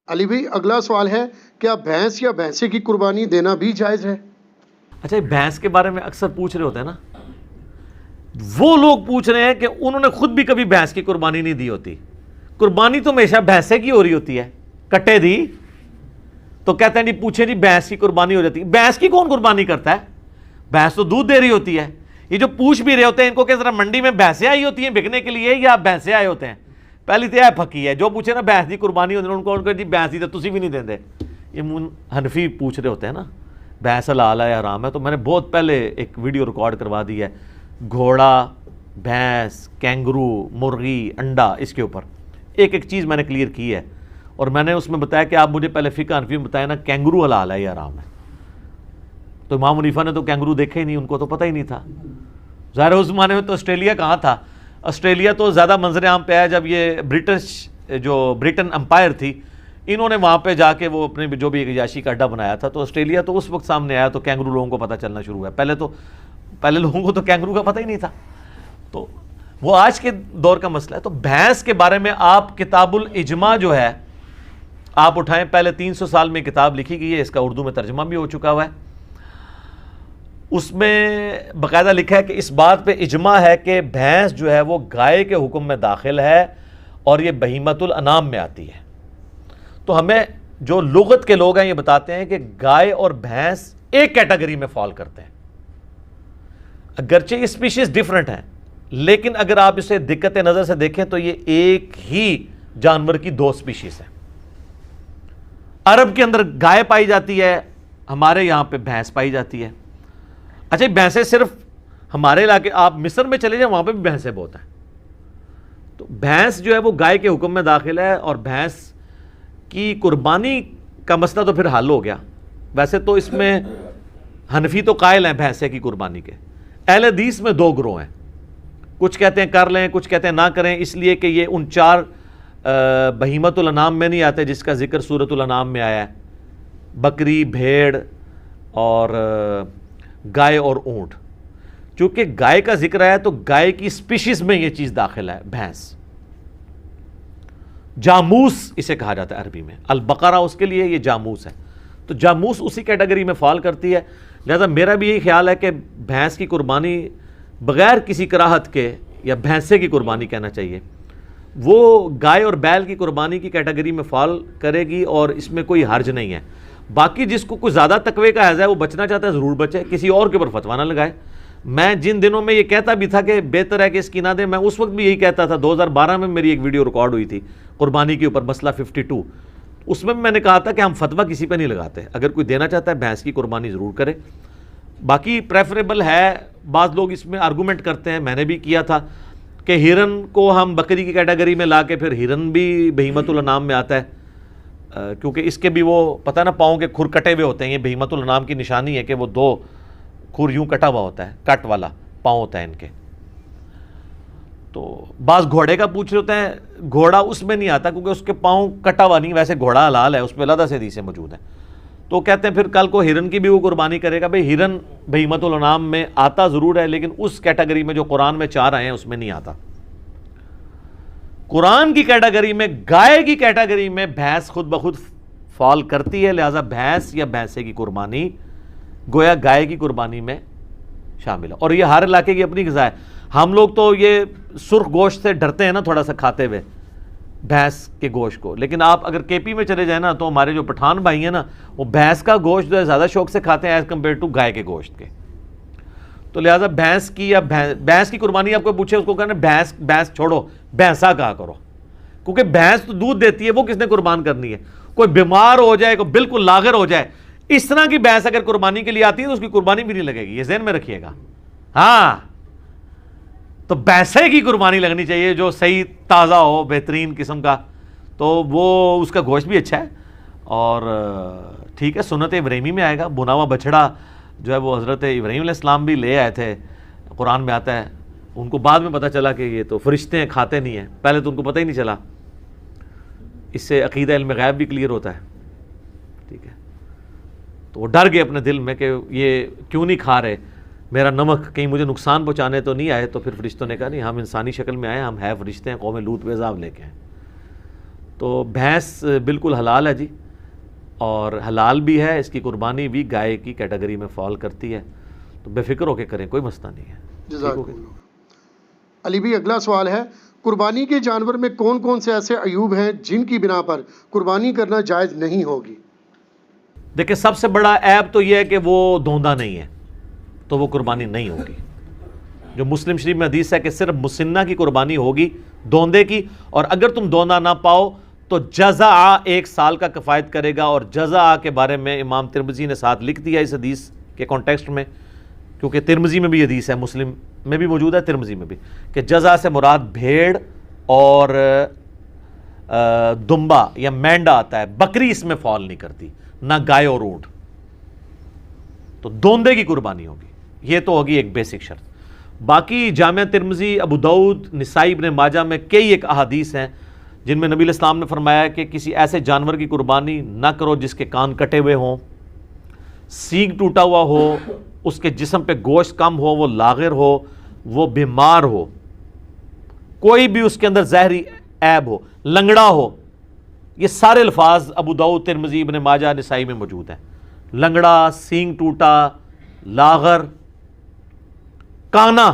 علی بھائی اگلا سوال ہے، کیا بھینس یا بھینسے کی قربانی دینا بھی جائز ہے؟ اچھا، بھینس کے بارے میں اکثر پوچھ رہے ہوتے ہیں نا، وہ لوگ پوچھ رہے ہیں کہ انہوں نے خود بھی کبھی بھینس کی قربانی نہیں دی ہوتی. قربانی تو ہمیشہ بھینسے کی ہو رہی ہوتی ہے. کٹے دی تو کہتے ہیں جی پوچھیں جی بھینس کی قربانی ہو جاتی ہے. بھینس کی کون قربانی کرتا ہے؟ بھینس تو دودھ دے رہی ہوتی ہے. یہ جو پوچھ بھی رہے ہوتے ہیں ان کو کہ ذرا منڈی میں بھینسیں آئی ہوتی ہیں بکنے کے لیے یا بھینسیں آئے ہوتے ہیں؟ پہلی تو یہ پھکی ہے، جو پوچھے نا بھینس کی قربانی ہوتی ہے ان کو جی بھینس دی تو تسی بھی نہیں دیں دے. یہ حنفی پوچھ رہے ہوتے ہیں نا بھینس حلال ہے حرام ہے. تو میں نے بہت پہلے ایک ویڈیو ریکارڈ کروا دی ہے، گھوڑا، بھینس، کینگرو، مرغی، انڈا، اس کے اوپر ایک ایک چیز میں نے کلیئر کی ہے. اور میں نے اس میں بتایا کہ آپ مجھے پہلے فقہ حنفی میں بتایا نا کینگرو حلال ہے یا حرام ہے. تو امام حنیفہ نے تو کینگرو دیکھے ہی نہیں، ان کو تو پتہ ہی نہیں تھا. ظاہر اس زمانے میں تو آسٹریلیا کہاں تھا، آسٹریلیا تو زیادہ منظر عام پہ آیا جب یہ برٹن امپائر تھی، انہوں نے وہاں پہ جا کے وہ اپنے جو بھی ایک عیاشی کا اڈا بنایا تھا. تو آسٹریلیا تو اس وقت سامنے آیا تو کینگرو لوگوں کو پتہ چلنا شروع ہوا. پہلے لوگوں کو تو کینگرو کا پتہ ہی نہیں تھا. تو وہ آج کے دور کا مسئلہ ہے. تو بھینس کے بارے میں آپ کتاب الاجماع جو ہے آپ اٹھائیں، پہلے 300 سال میں کتاب لکھی گئی ہے، اس کا اردو میں ترجمہ بھی ہو چکا ہوا ہے. اس میں باقاعدہ لکھا ہے کہ اس بات پہ اجماع ہے کہ بھینس جو ہے وہ گائے کے حکم میں داخل ہے اور یہ بہیمۃ الانام میں آتی ہے. تو ہمیں جو لغت کے لوگ ہیں یہ بتاتے ہیں کہ گائے اور بھینس ایک کیٹیگری میں فال کرتے ہیں، اگرچہ یہ اسپیشیز ڈیفرنٹ ہیں، لیکن اگر آپ اسے دقت نظر سے دیکھیں تو یہ ایک ہی جانور کی دو اسپیشیز ہیں. عرب کے اندر گائے پائی جاتی ہے، ہمارے یہاں پہ بھینس پائی جاتی ہے. اچھا بھینسیں صرف ہمارے علاقے، آپ مصر میں چلے جائیں وہاں پہ بھی بھینسیں بہت ہیں. تو بھینس جو ہے وہ گائے کے حکم میں داخل ہے اور بھینس کی قربانی کا مسئلہ تو پھر حل ہو گیا. ویسے تو اس میں حنفی تو قائل ہیں بھینسے کی قربانی کے. اہل حدیث میں دو گروہ ہیں، کچھ کہتے ہیں کر لیں، کچھ کہتے ہیں نہ کریں، اس لیے کہ یہ ان 4 بہیمۃ الانام میں نہیں آتے جس کا ذکر سورۃ الانعام میں آیا ہے، بکری، بھیڑ اور گائے اور اونٹ. چونکہ گائے کا ذکر آیا تو گائے کی اسپیشیز میں یہ چیز داخل ہے بھینس. جاموس اسے کہا جاتا ہے عربی میں، البقرہ اس کے لیے، یہ جاموس ہے. تو جاموس اسی کیٹیگری میں فال کرتی ہے. لہذا میرا بھی یہی خیال ہے کہ بھینس کی قربانی بغیر کسی کراہت کے، یا بھینسے کی قربانی کہنا چاہیے، وہ گائے اور بیل کی قربانی کی کیٹیگری میں فال کرے گی اور اس میں کوئی حرج نہیں ہے. باقی جس کو کچھ زیادہ تقوی کا حیض ہے وہ بچنا چاہتا ہے ضرور بچے، کسی اور کے اوپر فتویٰ نہ لگائے. میں جن دنوں میں یہ کہتا بھی تھا کہ بہتر ہے کہ اس کی نہ دیں، میں اس وقت بھی یہی کہتا تھا. 2012 میں میری ایک ویڈیو ریکارڈ ہوئی تھی قربانی کے اوپر، مسئلہ 52. اس میں نے کہا تھا کہ ہم فتویٰ کسی پہ نہیں لگاتے، اگر کوئی دینا چاہتا ہے بھینس کی قربانی ضرور کرے. باقی پریفریبل ہے، بعض لوگ اس میں آرگومنٹ کرتے ہیں، میں نے بھی کیا تھا کہ ہرن کو ہم بکری کی کیٹیگری میں لا کے، پھر ہرن بھی بہیمۃ الانعام میں آتا ہے، کیونکہ اس کے بھی وہ پتہ نا پاؤں کے کھر کٹے ہوئے ہوتے ہیں. یہ بہیمۃ الانعام کی نشانی ہے کہ وہ 2 کھر یوں کٹا ہوا ہوتا ہے، کٹ والا پاؤں ہوتا ہے ان کے. تو بعض گھوڑے کا پوچھ رہے ہوتے ہیں، گھوڑا اس میں نہیں آتا کیونکہ اس کے پاؤں کٹا ہوا نہیں، ویسے گھوڑا حلال ہے، اس پہ علیحدہ سے حدیثیں موجود ہیں. تو کہتے ہیں پھر کل کو ہرن کی بھی وہ قربانی کرے گا. بھئی ہرن بہیمۃ الانعام میں آتا ضرور ہے، لیکن اس کیٹیگری میں جو قرآن میں 4 آئے ہیں اس میں نہیں آتا. قرآن کی کیٹیگری میں، گائے کی کیٹیگری میں بھینس خود بخود فال کرتی ہے. لہذا بھینس یا بھینسے کی قربانی گویا گائے کی قربانی میں شامل ہے. اور یہ ہر علاقے کی اپنی غذا ہے. ہم لوگ تو یہ سرخ گوشت سے ڈرتے ہیں نا تھوڑا سا کھاتے ہوئے بھینس کے گوشت کو، لیکن آپ اگر کے پی میں چلے جائیں نا تو ہمارے جو پٹھان بھائی ہیں نا وہ بھینس کا گوشت جو ہے زیادہ شوق سے کھاتے ہیں ایز کمپیئر ٹو گائے کے گوشت کے. تو لہٰذا بھینس کی یا بھینس کی قربانی آپ کو پوچھے اس کو کہنا بھینس چھوڑو، بھینسا کہا کرو، کیونکہ بھینس تو دودھ دیتی ہے، وہ کس نے قربان کرنی ہے؟ کوئی بیمار ہو جائے، کوئی بالکل لاغر ہو جائے، اس طرح کی بھینس اگر قربانی کے لیے آتی ہے تو اس کی قربانی بھی نہیں لگے گی، یہ ذہن میں رکھیے گا. ہاں تو بھینسے کی قربانی لگنی چاہیے جو صحیح تازہ ہو، بہترین قسم کا، تو وہ اس کا گوشت بھی اچھا ہے. اور ٹھیک ہے، سنت ابراہیمی میں آئے گا. بنا ہوا بچڑا جو ہے وہ حضرت ابراہیم علیہ السلام بھی لے آئے تھے، قرآن میں آتا ہے. ان کو بعد میں پتہ چلا کہ یہ تو فرشتے ہیں، کھاتے نہیں ہیں، پہلے تو ان کو پتہ ہی نہیں چلا. اس سے عقیدہ علم غیب بھی کلیئر ہوتا ہے. ٹھیک ہے، تو وہ ڈر گئے اپنے دل میں کہ یہ کیوں نہیں کھا رہے میرا نمک، کہیں مجھے نقصان پہنچانے تو نہیں آئے. تو پھر فرشتوں نے کہا نہیں، ہم انسانی شکل میں آئے، ہم ہے فرشتے ہیں، قوم لوط پہ عذاب لے کے ہیں. تو بھینس بالکل حلال ہے جی، اور حلال بھی ہے، اس کی قربانی بھی گائے کی کیٹیگری میں فال کرتی ہے، تو بے فکر ہو کے کریں، کوئی مسئلہ نہیں ہے۔ جزاک اللہ۔ علی بھی اگلا سوال ہے، قربانی کے جانور میں کون کون سے ایسے عیوب ہیں جن کی بنا پر قربانی کرنا جائز نہیں ہوگی؟ دیکھیں سب سے بڑا عیب تو یہ ہے کہ وہ دوندا نہیں ہے، تو وہ قربانی نہیں ہوگی۔ جو مسلم شریف میں حدیث ہے کہ صرف مسنہ کی قربانی ہوگی، دوندے کی، اور اگر تم دوندا نہ پاؤ تو جزع 1 سال کا کفایت کرے گا، اور جزع کے بارے میں امام ترمذی نے ساتھ لکھ دیا اس حدیث کے کانٹیکسٹ میں، کیونکہ ترمذی میں بھی حدیث ہے، مسلم میں بھی موجود ہے، ترمذی میں بھی، کہ جزع سے مراد بھیڑ اور دمبا یا مینڈا آتا ہے، بکری اس میں فال نہیں کرتی، نہ گائے اور اونٹ، تو دوندے کی قربانی ہوگی، یہ تو ہوگی ایک بیسک شرط۔ باقی جامعہ ترمذی، ابو داؤد، نسائی، ابن ماجہ میں کئی ایک احادیث ہیں جن میں نبی علیہ السلام نے فرمایا کہ کسی ایسے جانور کی قربانی نہ کرو جس کے کان کٹے ہوئے ہوں، سینگ ٹوٹا ہوا ہو، اس کے جسم پہ گوشت کم ہو، وہ لاغر ہو، وہ بیمار ہو، کوئی بھی اس کے اندر زہری عیب ہو، لنگڑا ہو۔ یہ سارے الفاظ ابو داؤد، ترمذی، ابن ماجہ، نسائی میں موجود ہیں۔ لنگڑا، سینگ ٹوٹا، لاغر، کانا،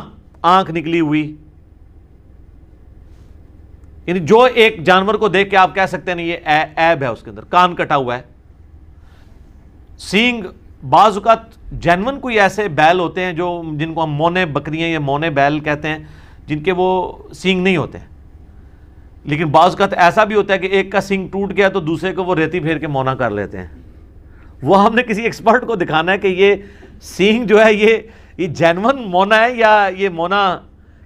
آنکھ نکلی ہوئی، یعنی جو ایک جانور کو دیکھ کے آپ کہہ سکتے ہیں یہ عیب ہے اس کے اندر، کان کٹا ہوا ہے۔ سینگ، بعض اوقات جینون کوئی ایسے بیل ہوتے ہیں جو جن کو ہم مونے بکریاں یا مونے بیل کہتے ہیں، جن کے وہ سینگ نہیں ہوتے ہیں، لیکن بعض اوقات ایسا بھی ہوتا ہے کہ ایک کا سینگ ٹوٹ گیا تو دوسرے کو وہ ریتی پھیر کے مونا کر لیتے ہیں۔ وہ ہم نے کسی ایکسپرٹ کو دکھانا ہے کہ یہ سینگ جو ہے یہ جینون مونا ہے یا یہ مونا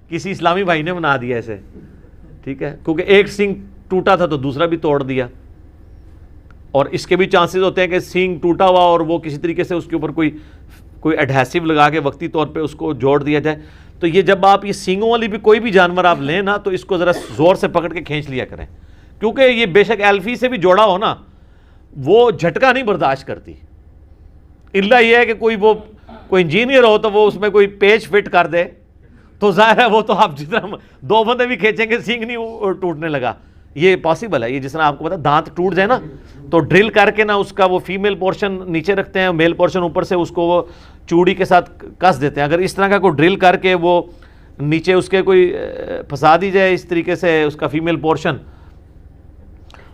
کسی اسلامی بھائی نے بنا دیا اسے، ٹھیک ہے، کیونکہ ایک سینگ ٹوٹا تھا تو دوسرا بھی توڑ دیا، اور اس کے بھی چانسز ہوتے ہیں کہ سینگ ٹوٹا ہوا اور وہ کسی طریقے سے اس کے اوپر کوئی ایڈہیسو لگا کے وقتی طور پہ اس کو جوڑ دیا جائے۔ تو یہ جب آپ یہ سینگوں والی بھی کوئی بھی جانور آپ لیں نا، تو اس کو ذرا زور سے پکڑ کے کھینچ لیا کریں، کیونکہ یہ بے شک ایلفی سے بھی جوڑا ہو نا، وہ جھٹکا نہیں برداشت کرتی، الا یہ ہے کہ کوئی انجینئر ہو تو وہ اس میں کوئی پیچ فٹ کر دے، تو ظاہر ہے وہ تو آپ جتنا 2 بندے بھی کھینچیں گے سینگ نہیں ٹوٹنے لگا، یہ پاسبل ہے۔ یہ جس طرح آپ کو پتا دانت ٹوٹ جائے نا تو ڈرل کر کے نا اس کا وہ فیمیل پورشن نیچے رکھتے ہیں، میل پورشن اوپر سے اس کو وہ چوڑی کے ساتھ کس دیتے ہیں۔ اگر اس طرح کا کوئی ڈرل کر کے وہ نیچے اس کے کوئی پھنسا دی جائے اس طریقے سے اس کا فیمیل پورشن،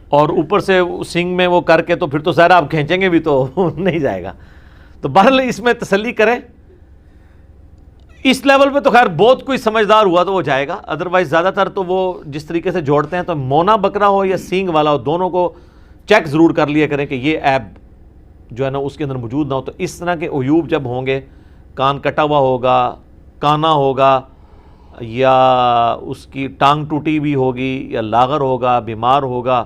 اور اوپر سے سینگ میں وہ کر کے، تو پھر تو ظاہر آپ کھینچیں گے بھی تو نہیں جائے گا۔ تو بہرحال اس میں تسلی کریں، اس لیول پہ تو خیر بہت کوئی سمجھدار ہوا تو وہ جائے گا، ادروائز زیادہ تر تو وہ جس طریقے سے جوڑتے ہیں، تو مونا بکرا ہو یا سینگ والا ہو، دونوں کو چیک ضرور کر لیا کریں کہ یہ عیب جو ہے نا اس کے اندر موجود نہ ہو۔ تو اس طرح کے عیوب جب ہوں گے، کان کٹا ہوا ہوگا، کانا ہوگا، یا اس کی ٹانگ ٹوٹی ہوئی ہوگی، یا لاغر ہوگا، بیمار ہوگا،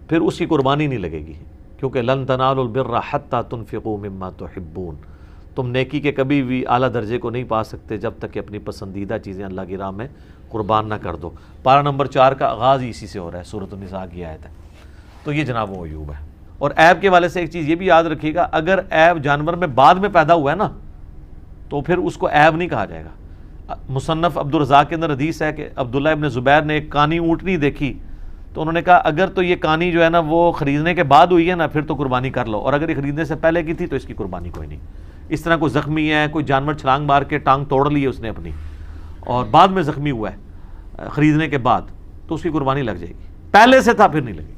پھر اس کی قربانی نہیں لگے گی، کیونکہ لن تنالوا البر حتی تنفقوا مما تحبون، تم نیکی کے کبھی بھی اعلیٰ درجے کو نہیں پا سکتے جب تک کہ اپنی پسندیدہ چیزیں اللہ کی راہ میں قربان نہ کر دو۔ پارہ نمبر 4 کا آغاز ہی اسی سے ہو رہا ہے، سورۃ النساء کی آیت ہے۔ تو یہ جناب وہ عیوب ہے۔ اور عیب کے والے سے ایک چیز یہ بھی یاد رکھیے گا، اگر عیب جانور میں بعد میں پیدا ہوا ہے نا تو پھر اس کو عیب نہیں کہا جائے گا۔ مصنف عبدالرزاق کے اندر حدیث ہے کہ عبداللہ ابن زبیر نے ایک کانی اونٹنی دیکھی، تو انہوں نے کہا اگر تو یہ کانی جو ہے نا وہ خریدنے کے بعد ہوئی ہے نا پھر تو قربانی کر لو، اور اگر یہ خریدنے سے پہلے کی تھی تو اس کی قربانی کوئی نہیں۔ اس طرح کوئی زخمی ہے، کوئی جانور چھلانگ مار کے ٹانگ توڑ لی ہے اس نے اپنی، اور بعد میں زخمی ہوا ہے خریدنے کے بعد، تو اس کی قربانی لگ جائے گی، پہلے سے تھا پھر نہیں لگے گی۔